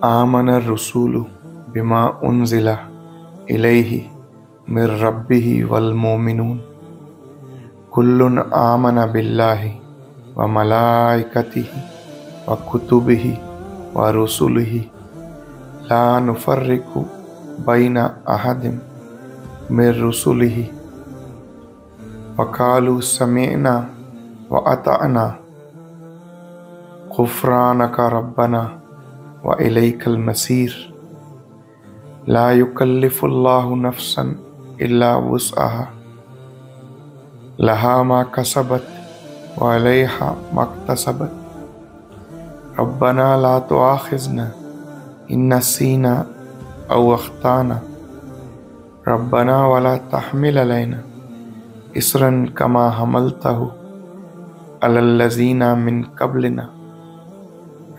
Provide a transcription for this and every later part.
آمن الرسول بما انزل الیہ من ربہ والمؤمنون کل آمن باللہ وملائکتہ وکتبہ ورسلہ لا نفرق بین احد من رسلہ وقالوا سمعنا وأطعنا غفرانک ربنا وإلیک المصیر لا یکلف اللہ نفسا الا وسعها لها ما کسبت وعلیہا ما اکتسبت ربنا لا تؤاخذنا ان نسینا او اخطانا ربنا ولا تحمل علینا اصرا کما حملتہ علی الذین من قبلنا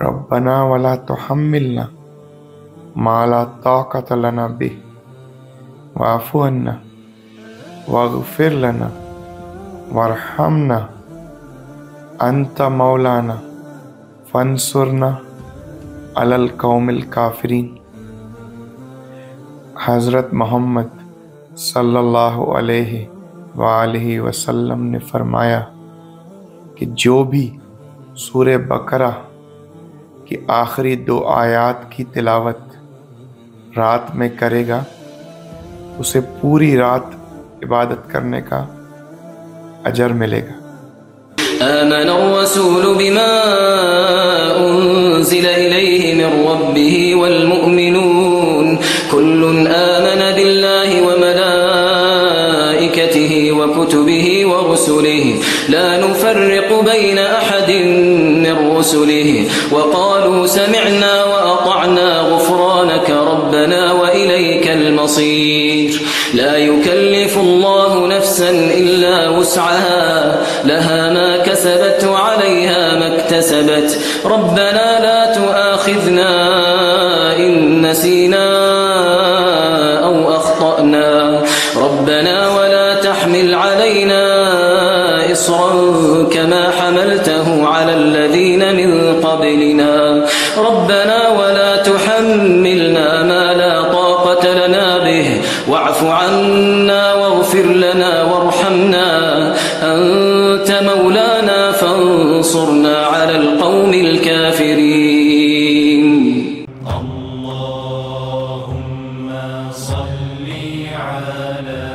ربنا ولا تحملنا ما لا طاقة لنا به واعف عنا واغفر لنا وارحمنا انت مولانا فانصرنا علی القوم الکافرین۔ حضرت محمد صلی اللہ علیہ وآلہ وسلم نے فرمایا کہ جو بھی سورہ بقرہ کی آخری 2 آیات کی تلاوت رات میں کرے گا اسے پوری رات عبادت کرنے کا اجر ملے گا۔ آمن الرسول بما أنزل إليه من ربه والمؤمنون كل آمن بالله وملائكته وكتبه ورسله لا نفرق بين أحد من رسله وقالوا سمعنا وأطعنا غفرانك ربنا وإليك المصير لا يكلف الله نفسا إلا وسعها لها ما كسبت وعليها ما اكتسبت ربنا لا تؤاخذنا إن نسينا أو أخطأنا ربنا ولا تحمل علينا إصرا كما حملته على الذين من قبلنا ربنا ولا تحملنا ما لا طاقة لنا به واعف عنا واغفر لنا وارحمنا أنت مولانا فانصرنا على القوم الكافرين۔ اللهم صل على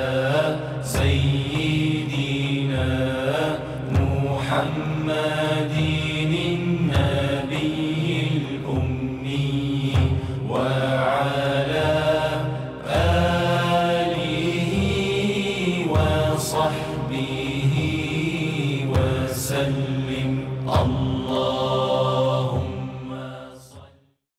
سيدنا محمد النبي الأمي وعلى آله وصحبه